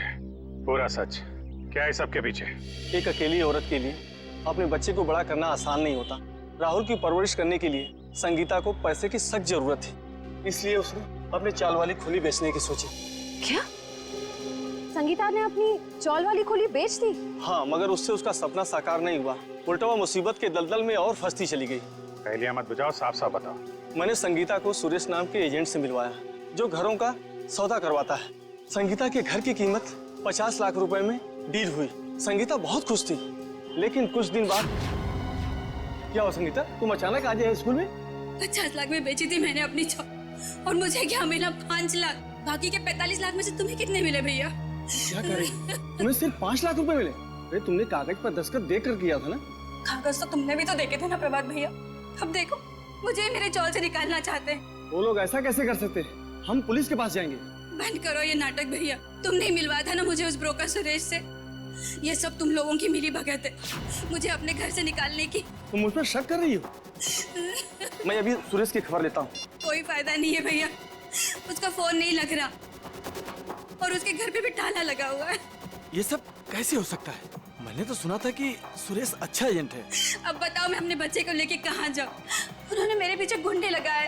पूरा सच। क्या है सबके पीछे? एक अकेली औरत के लिए अपने बच्चे को बड़ा करना आसान नहीं होता। राहुल की परवरिश करने के लिए संगीता को पैसे की सख्त जरूरत थी, इसलिए उसने अपनी चाल वाली खुली बेचने की सोची। क्या? संगीता ने अपनी चौल वाली खुली बेच दी? हाँ, मगर उससे उसका सपना साकार नहीं हुआ, उल्टा वो मुसीबत के दलदल में और फंसती चली गई। पहले मत बुझाओ, साफ साफ बताओ। मैंने संगीता को सुरेश नाम के एजेंट से मिलवाया, जो घरों का सौदा करवाता है। संगीता के घर की कीमत 50 लाख रुपए में डील हुई। संगीता बहुत खुश थी, लेकिन कुछ दिन बाद क्या हुआ? संगीता, तुम अचानक आ गए स्कूल में? 50 लाख में बेची थी मैंने अपनी चौल, और मुझे क्या मिला? 5 लाख। बाकी के 45 लाख में से तुम्हें कितने मिले भैया? क्या कर रही? तुम्हें सिर्फ 5 लाख रुपए मिले? अरे तुमने कागज पर दस्तखत देकर किया था ना? कागज तो तुमने भी तो देखे थे ना प्रभात भैया। अब देखो, मुझे मेरे चौल से निकालना चाहते हैं। वो लोग ऐसा कैसे कर सकते हैं? हम पुलिस के पास जाएंगे। बंद करो ये नाटक भैया, तुमने ही मिलवाया था ना मुझे उस ब्रोकर सुरेश से। ये सब तुम लोगों की मिली भगत है, मुझे अपने घर से निकालने की। तुम मुझ पर शक कर रही हो? मैं अभी सुरेश की खबर लेता हूँ। कोई फायदा नहीं है भैया, उसका फोन नहीं लग रहा और उसके घर पे भी ताला लगा हुआ है। ये सब कैसे हो सकता है? मैंने तो सुना था कि सुरेश अच्छा एजेंट है। अब बताओ मैं अपने बच्चे को लेके कहाँ जाऊँ? उन्होंने मेरे पीछे गुंडे लगाए।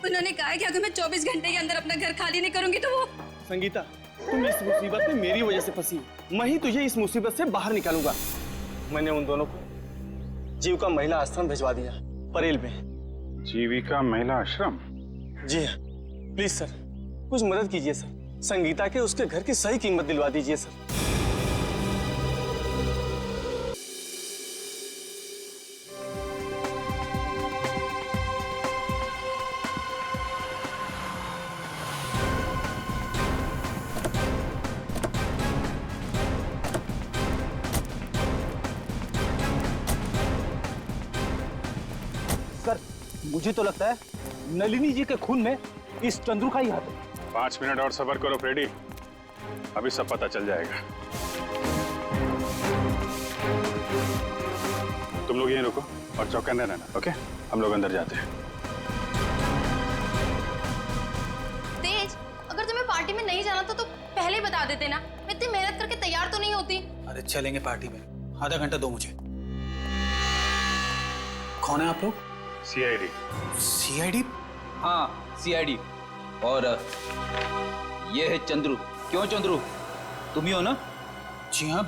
उन्होंने कहा कि अगर मैं 24 घंटे के अंदर अपना घर खाली नहीं करूंगी तो वो। संगीता, तुम इस मुसीबत में मेरी वजह से फंसी, मैं ही तुझे इस मुसीबत से बाहर निकालूंगा। मैंने उन दोनों को जीविका महिला आश्रम भिजवा दिया, परेल में। जीविका महिला आश्रम? जी हाँ, प्लीज सर, कुछ मदद कीजिए सर। संगीता के उसके घर की सही कीमत दिलवा दीजिए सर। सर, मुझे तो लगता है नलिनी जी के खून में इस चंद्रू का ही हाथ है। 5 मिनट और सब्र करो फ्रेडी, अभी सब पता चल जाएगा। तुम लोग यहीं रुको और चौकन्ने रहना, ओके? हम लोग अंदर जाते हैं। तेज, अगर तुम्हें पार्टी में नहीं जाना तो पहले ही बता देते ना, मैं इतनी मेहनत करके तैयार तो नहीं होती। अरे चलेंगे पार्टी में, आधा घंटा दो मुझे। कौन है आप लोग? सीआईडी। सीआईडी? हाँ सीआईडी। और ये है चंद्रू। क्यों चंद्रू, तुम ही हो ना? जी हाँ,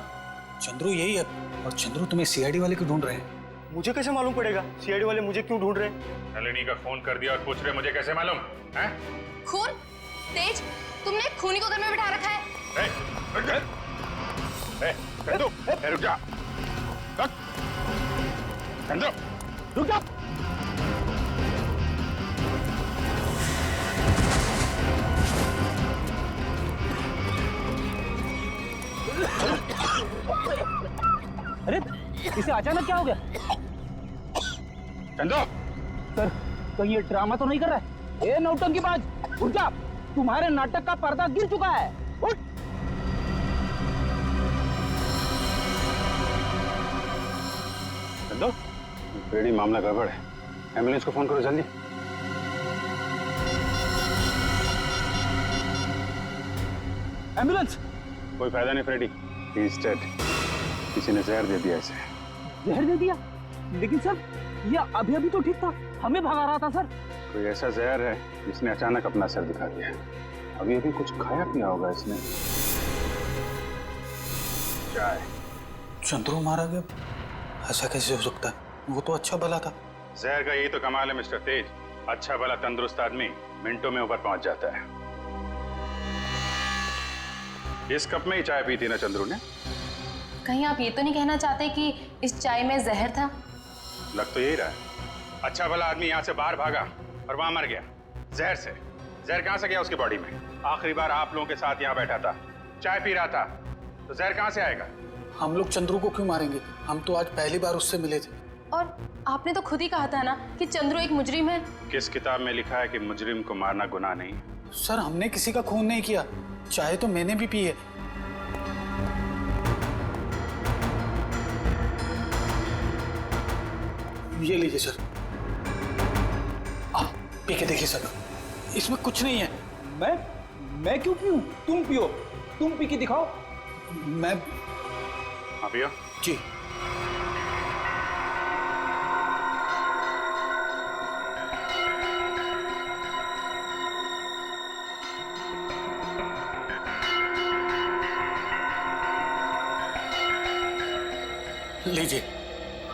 चंद्रू यही है। और चंद्रू तुम्हें सीआईडी वाले क्यों ढूंढ रहे हैं? मुझे कैसे मालूम पड़ेगा सीआईडी वाले मुझे क्यों ढूंढ रहे हैं? नलिनी का फोन कर दिया और पूछ रहे मुझे कैसे मालूम है? खून? तेज, तुमने खूनी को घर में बिठा रखा है। चंदू, रुक जा। चंदू, रुक जा। अरे इसे अचानक क्या हो गया? चंदू सर, कहीं ये ड्रामा तो नहीं कर रहा है? ए नौटंकीबाज, उठ जा। तुम्हारे नाटक का पर्दा गिर चुका है। उठ। चंदू, फ्रेडी, मामला गड़बड़ है। एम्बुलेंस को फोन करो जल्दी। एम्बुलेंस? कोई फायदा नहीं फ्रेडी, ही इज डेड। किसी ने जहर दे दिया इसे। जहर दे दिया? लेकिन सर, ये अभी अभी तो ठीक था, हमें भगा रहा था सर। कोई ऐसा जहर है जिसने अचानक अपना सर दिखा दिया। अभी अभी कुछ खाया पिया होगा इसने। चाय। चंद्रू मारा गया? ऐसा कैसे हो सकता है? वो तो अच्छा भला था। जहर का यही तो कमाल है मिस्टर तेज। अच्छा भला तंदुरुस्त आदमी मिनटों में ऊपर पहुंच जाता है। इस कप में ही चाय पी थी ना चंद्रू ने? कहीं आप ये तो नहीं कहना चाहते कि इस चाय में जहर था? लग तो यही रहा है। अच्छा भला आदमी यहाँ से बाहर भागा और वहां मर गया जहर से। जहर कहां से गया उसकी बॉडी में? आखिरी बार आप लोगों के साथ यहाँ बैठा था, चाय पी रहा था, तो जहर कहां से आएगा? हम लोग चंद्रू को क्यों मारेंगे? हम तो आज पहली बार उससे मिले थे। और आपने तो खुद ही कहा था ना कि चंद्रू एक मुजरिम है। किस किताब में लिखा है कि मुजरिम को मारना गुनाह नहीं? सर, हमने किसी का खून नहीं किया। चाय तो मैंने भी पी है। ये लीजिए सर, आप पी के देखिए सर, इसमें कुछ नहीं है। मैं क्यों पीऊं? तुम पियो, तुम पी के दिखाओ। मैं हाँ पियो जी। लीजिए,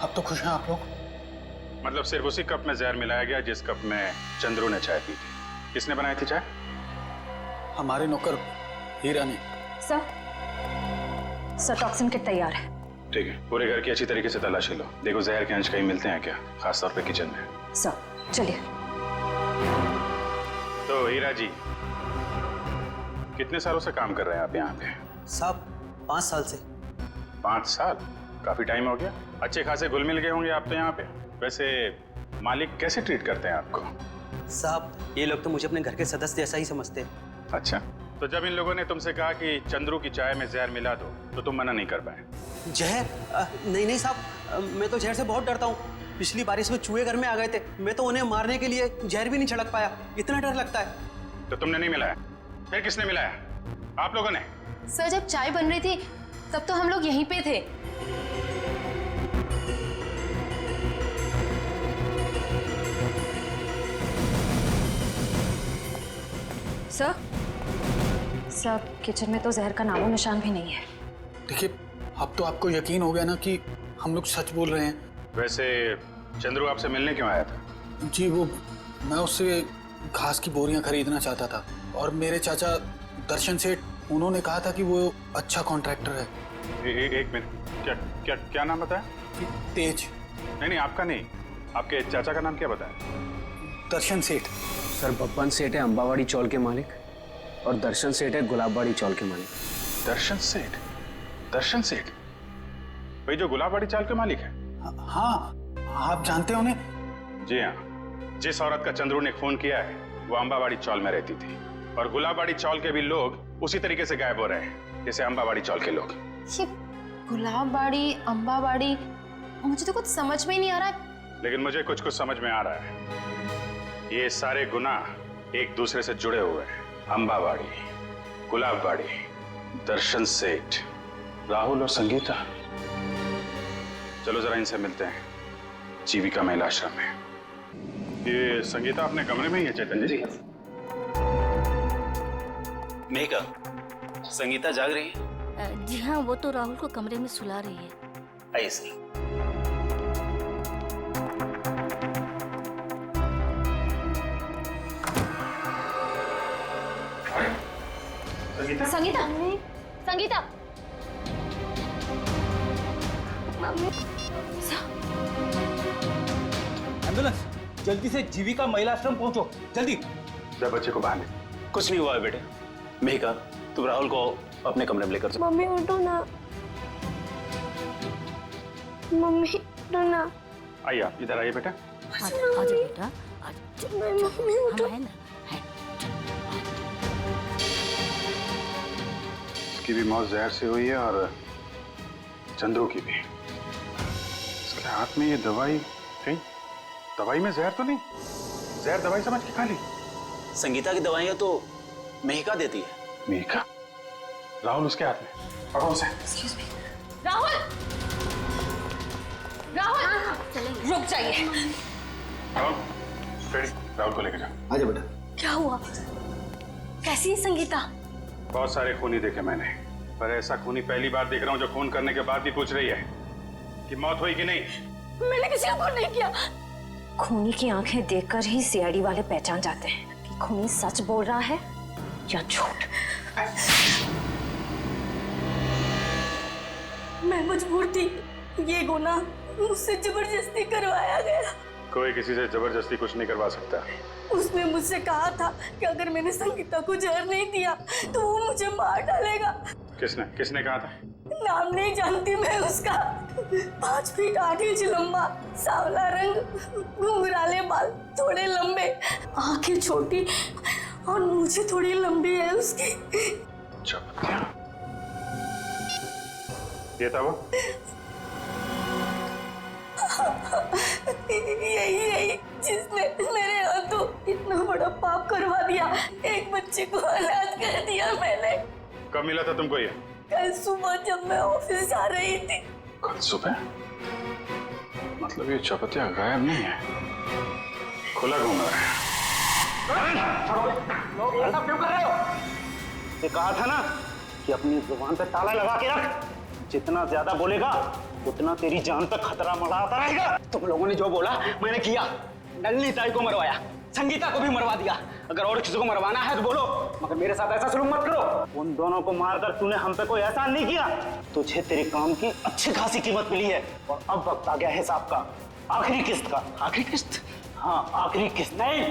अब तो खुश हैं आप लोग? मतलब सिर्फ उसी कप में जहर मिलाया गया जिस कप में चंद्रू ने चाय पी थी। किसने बनाई थी चाय? हमारे नौकर हीरा ने। सर टॉक्सिन किट तैयार है। ठीक है, पूरे घर की अच्छी तरीके से तलाशी लो। देखो जहर के अंश कहीं मिलते हैं क्या, खासतौर पे किचन में। सर चलिए। तो हीरा जी, कितने सालों से काम कर रहे हैं आप यहाँ पे? साहब 5 साल से। 5 साल? काफी टाइम हो गया। अच्छे खासे घुल मिल गए होंगे आप तो यहाँ पे। वैसे मालिक कैसे ट्रीट करते हैं आपको? साहब, ये लोग तो मुझे अपने घर के सदस्य जैसा ही समझते हैं। अच्छा, तो जब इन लोगों ने तुमसे कहा कि चंद्रू की चाय में जहर मिला दो, तो तुम मना नहीं कर पाए? जहर? नहीं साहब, मैं तो जहर से बहुत डरता हूँ। पिछली बारिश में चूहे घर में आ गए थे, मैं तो उन्हें मारने के लिए जहर भी नहीं छिड़क पाया, इतना डर लगता है। तो तुमने नहीं मिलाया? फिर किसने मिलाया? आप लोगों ने? सर, जब चाय बन रही थी तब तो हम लोग यहीं पे थे। सर, किचन में तो जहर का नामो निशान भी नहीं है। देखिए, अब तो आपको यकीन हो गया ना कि हम लोग सच बोल रहे हैं। वैसे चंद्रू आपसे मिलने क्यों आया था? जी, वो मैं उससे घास की बोरियां खरीदना चाहता था और मेरे चाचा दर्शन सेठ, उन्होंने कहा था कि वो अच्छा कॉन्ट्रैक्टर है। एक मिनट, क्या नाम बताया? तेज। नहीं, आपका नहीं, आपके चाचा का नाम क्या बताया? दर्शन सेठ। सर, बब्बन सेठ है अंबावाड़ी चौल के मालिक, और दर्शन सेठ है गुलाबबाड़ी चौल के मालिक। दर्शन सेठ? दर्शन सेठ वही जो गुलाबबाड़ी चौल के मालिक है? हाँ, आप जानते हो उन्हें? जी हाँ, जिस औरत का चंद्रू ने खून किया है वो अंबावाड़ी चौल में रहती थी, और गुलाबबाड़ी चौल के भी लोग उसी तरीके से गायब हो रहे हैं जैसे अंबावाड़ी चौल के लोग। ये गुलाबबाड़ी, अंबावाड़ी, मुझे तो कुछ समझ में ही नहीं आ रहा है। लेकिन मुझे कुछ समझ में आ रहा है। ये सारे गुनाह एक दूसरे से जुड़े हुए हैं। अंबावाड़ी, गुलाबबाड़ी, दर्शन सेठ, राहुल और संगीता। चलो जरा इनसे मिलते हैं, जीविका महिला आश्रम में। ये संगीता अपने कमरे में ही है चेतन जी? मेघा, संगीता जाग रही है? जी हाँ, वो तो राहुल को कमरे में सुला रही है। आइए सर। संगीता, संगीता, एम्बुलेंस, जल्दी से जीविका महिला आश्रम पहुंचो, जल्दी। जब बच्चे को बाहर ले। कुछ नहीं हुआ है बेटे। मेघा, तुम राहुल को अपने कमरे में लेकर जाओ। मम्मी उठो ना, मम्मी उठो ना। आइए आप इधर आइए बेटा। आजा बेटा, मम्मी उठो ना। उसकी भी मौत जहर से हुई है और चंद्रू की भी। इसके हाथ में ये दवाई, कहीं दवाई में जहर तो नहीं? जहर दवाई समझ के खा ली? संगीता की दवाइयां तो मेहिका देती है। मेहिका? राहुल उसके हाथ में, पकड़ो उसे। राहुल, राहुल, रुक जाइए। राहुल, राहुल को लेकर जाओ। आजा बेटा। क्या हुआ? कैसी है संगीता? बहुत सारे खूनी देखे मैंने, पर ऐसा खूनी पहली बार देख रहा हूँ जो खून करने के बाद भी पूछ रही है कि मौत हुई कि नहीं। मैंने किसी को खून नहीं किया। खूनी की आंखें देखकर ही सीआईडी वाले पहचान जाते हैं कि खूनी सच बोल रहा है या झूठ। मैं मजबूर थी, ये गुनाह मुझसे जबरदस्ती करवाया गया। कोई किसी से जबरदस्ती कुछ नहीं करवा सकता। उसने मुझसे कहा था कि अगर मैंने संगीता को जहर नहीं दिया तो वो मुझे मार डालेगा। किसने किसने कहा था? नाम नहीं जानती मैं उसका। 5 फीट 8 इंच लंबा, सांवला रंग, घुंघराले बाल, थोड़े लंबे, आंखें छोटी और मूछें थोड़ी लंबी है उसकी। ये था वो? यही जिसने मेरे हाथों इतना बड़ा पाप करवा दिया। एक बच्चे को अनाथ कर दिया मैंने। कब मिला था तुमको ये? कल सुबह जब मैं ऑफिस जा रही थी। कल सुबह? मतलब ये चपतिया गायब नहीं है, खुला घूम रहा है। ऐसा क्यों कर रहे हो? ये कहा था ना कि अपनी जुबान पे ताला लगा के रख। जितना ज्यादा बोलेगा उतना तेरी जान पे खतरा मंडराता रहेगा। तुम लोगों ने जो बोला मैंने किया। नलिनी ताई को मरवाया, संगीता को भी मरवा दिया। अगर और किसी को मरवाना है तो बोलो, मगर मेरे साथ ऐसा सलूक मत करो। उन दोनों को मारकर तूने हम पे कोई एहसान नहीं किया। तुझे तेरे काम की अच्छी खासी कीमत मिली है और अब वक्त आ गया हिसाब का, आखिरी किस्त का। आखिरी किस्त? हाँ, आखिरी किस्त। नहीं,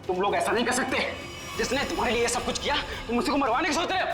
तुम लोग ऐसा नहीं कर सकते। जिसने तुम्हारे लिए सब कुछ किया तुम उसी को मरवाने की सोच रहे हो।